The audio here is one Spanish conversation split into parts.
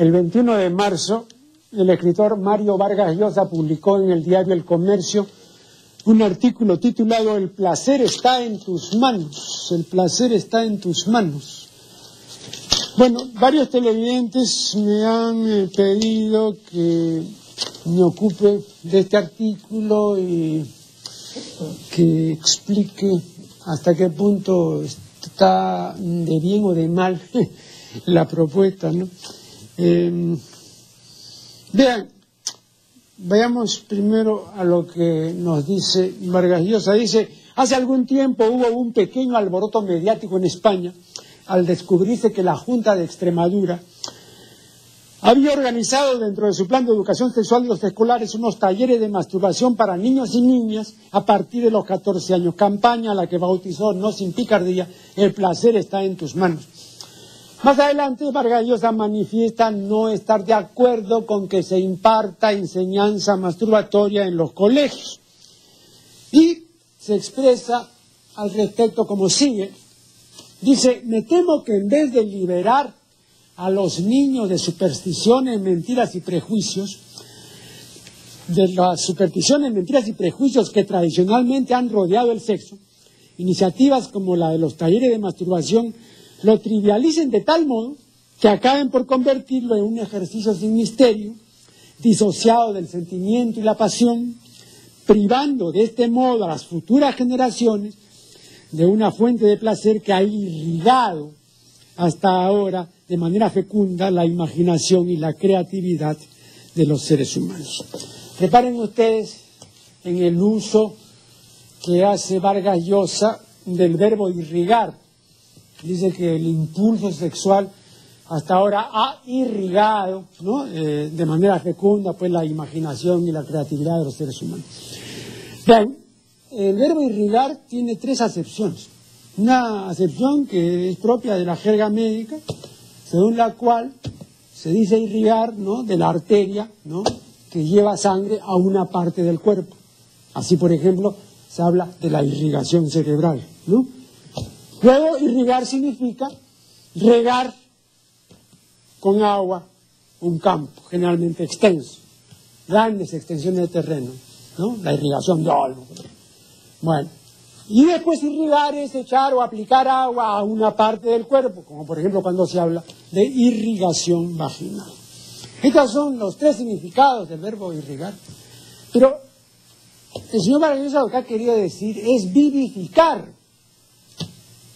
El 21 de marzo, el escritor Mario Vargas Llosa publicó en el diario El Comercio un artículo titulado "El placer está en tus manos". El placer está en tus manos. Bueno, varios televidentes me han pedido que me ocupe de este artículo y que explique hasta qué punto está de bien o de mal la propuesta, ¿no? Vean, vayamos primero a lo que nos dice Vargas Llosa. Dice: hace algún tiempo hubo un pequeño alboroto mediático en España al descubrirse que la Junta de Extremadura había organizado dentro de su plan de educación sexual de los escolares unos talleres de masturbación para niños y niñas a partir de los 14 años, campaña a la que bautizó, no sin picardía, "El placer está en tus manos". Más adelante, Vargas Llosa manifiesta no estar de acuerdo con que se imparta enseñanza masturbatoria en los colegios y se expresa al respecto como sigue. Dice: me temo que en vez de liberar a los niños de supersticiones, mentiras y prejuicios, de las supersticiones, mentiras y prejuicios que tradicionalmente han rodeado el sexo, iniciativas como la de los talleres de masturbación lo trivialicen de tal modo que acaben por convertirlo en un ejercicio sin misterio, disociado del sentimiento y la pasión, privando de este modo a las futuras generaciones de una fuente de placer que ha irrigado hasta ahora de manera fecunda la imaginación y la creatividad de los seres humanos. Reparen ustedes en el uso que hace Vargas Llosa del verbo irrigar. Dice que el impulso sexual hasta ahora ha irrigado, ¿no?, de manera fecunda, pues, la imaginación y la creatividad de los seres humanos. Bien, el verbo irrigar tiene tres acepciones. Una acepción que es propia de la jerga médica, según la cual se dice irrigar, ¿no?, de la arteria, ¿no?, que lleva sangre a una parte del cuerpo. Así, por ejemplo, se habla de la irrigación cerebral, ¿no? Luego, irrigar significa regar con agua un campo, generalmente extenso, grandes extensiones de terreno, ¿no? La irrigación de algo. Bueno, y después irrigar es echar o aplicar agua a una parte del cuerpo, como por ejemplo cuando se habla de irrigación vaginal. Estos son los tres significados del verbo irrigar. Pero el señor Vargas Llosa lo que ha querido decir es vivificar.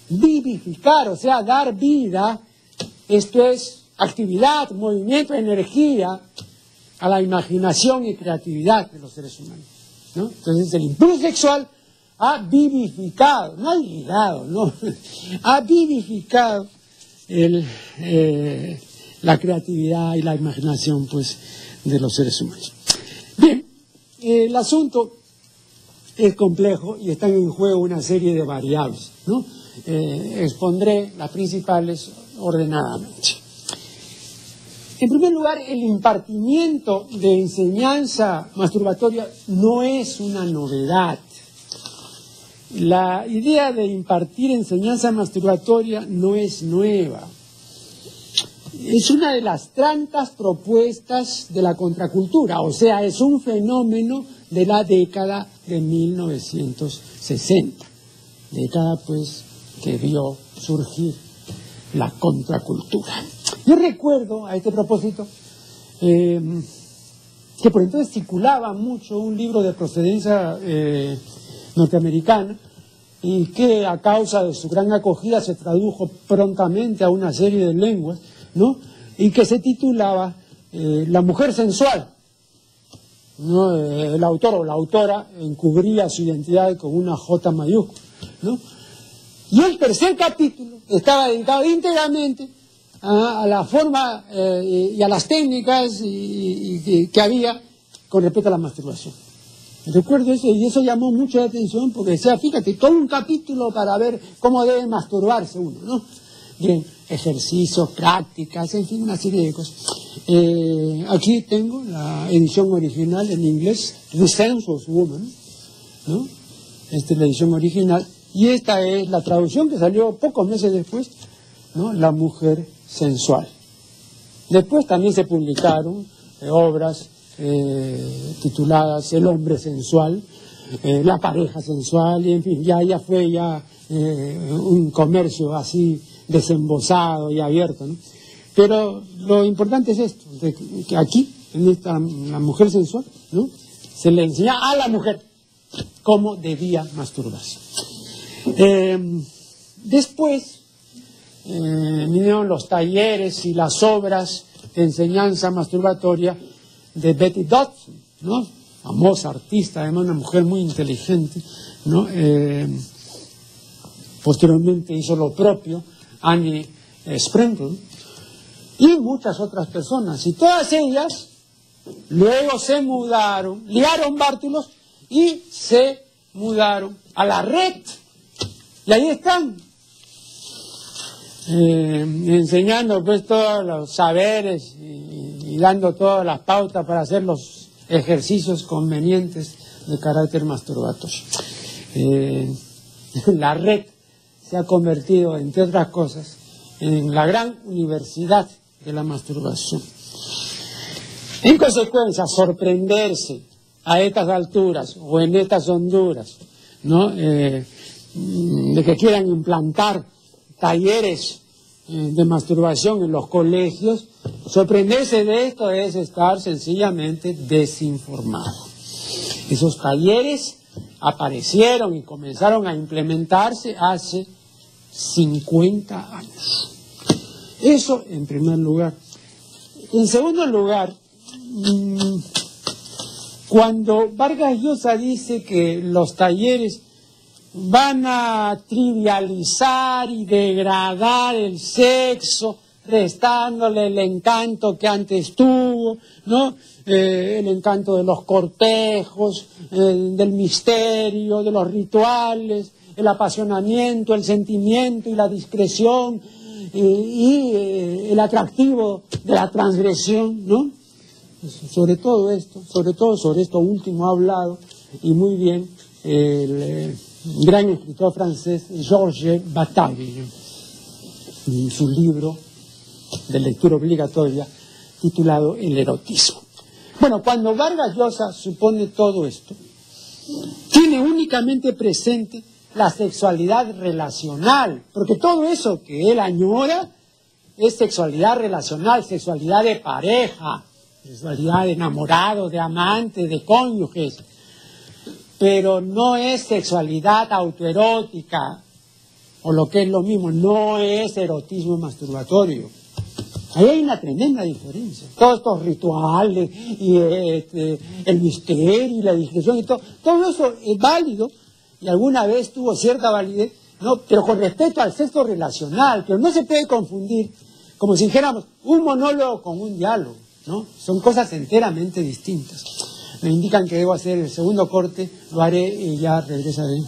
Vivificar, o sea, dar vida. Esto es actividad, movimiento, energía a la imaginación y creatividad de los seres humanos, ¿no? Entonces el impulso sexual ha vivificado, no ha irrigado, no, ha vivificado la creatividad y la imaginación, pues, de los seres humanos. Bien, el asunto es complejo y están en juego una serie de variables, ¿no? Expondré las principales ordenadamente. En primer lugar, el impartimiento de enseñanza masturbatoria no es una novedad. La idea de impartir enseñanza masturbatoria no es nueva. Es una de las tantas propuestas de la contracultura, o sea, es un fenómeno de la década de 1960. Década, pues, que vio surgir la contracultura. Yo recuerdo, a este propósito, que por entonces circulaba mucho un libro de procedencia norteamericana y que a causa de su gran acogida se tradujo prontamente a una serie de lenguas, ¿no?, y que se titulaba La mujer sensual, ¿no? El autor o la autora encubría su identidad con una J mayúscula, ¿no? Y el tercer capítulo estaba dedicado íntegramente a la forma y a las técnicas que había con respecto a la masturbación. Recuerdo eso, y eso llamó mucho la atención porque decía, fíjate, todo un capítulo para ver cómo debe masturbarse uno, ¿no? Bien, ejercicios, prácticas, en fin, una serie de cosas. Aquí tengo la edición original en inglés, The Sensuous Woman, ¿no? Esta es la edición original. Y esta es la traducción que salió pocos meses después, ¿no? La mujer sensual. Después también se publicaron obras tituladas El hombre sensual, La pareja sensual, y en fin, ya fue un comercio así desembosado y abierto, ¿no? Pero lo importante es esto, que aquí, en la mujer sensual, ¿no?, se le enseña a la mujer cómo debía masturbarse. Después vinieron los talleres y las obras de enseñanza masturbatoria de Betty Dodson, ¿no?, famosa artista, además una mujer muy inteligente, ¿no? Posteriormente hizo lo propio Annie Sprengel y muchas otras personas, y todas ellas luego se mudaron, liaron bártulos y se mudaron a la red, y ahí están enseñando pues todos los saberes y dando todas las pautas para hacer los ejercicios convenientes de carácter masturbatorio. La red se ha convertido, entre otras cosas, en la gran universidad de la masturbación. En consecuencia, sorprenderse a estas alturas o en estas honduras, ¿no?, de que quieran implantar talleres de masturbación en los colegios, sorprenderse de esto es estar sencillamente desinformado. Esos talleres aparecieron y comenzaron a implementarse hace 50 años. Eso en primer lugar. En segundo lugar, cuando Vargas Llosa dice que los talleres van a trivializar y degradar el sexo, restándole el encanto que antes tuvo, ¿no?, el encanto de los cortejos, del misterio, de los rituales, el apasionamiento, el sentimiento y la discreción, y el atractivo de la transgresión, ¿no? Sobre todo esto, sobre esto último ha hablado, y muy bien, el gran escritor francés Georges Bataille, en su libro de lectura obligatoria titulado El erotismo. Bueno, cuando Vargas Llosa supone todo esto, tiene únicamente presente la sexualidad relacional, porque todo eso que él añora es sexualidad relacional, sexualidad de pareja, sexualidad de enamorado, de amante, de cónyuges, pero no es sexualidad autoerótica, o lo que es lo mismo, no es erotismo masturbatorio. Ahí hay una tremenda diferencia. Todos estos rituales, y el misterio y la discreción y todo eso es válido, y alguna vez tuvo cierta validez, ¿no?, pero con respecto al sexo relacional, pero no se puede confundir, como si dijéramos, un monólogo con un diálogo, ¿no? Son cosas enteramente distintas. Me indican que debo hacer el segundo corte, lo haré y ya regresaré.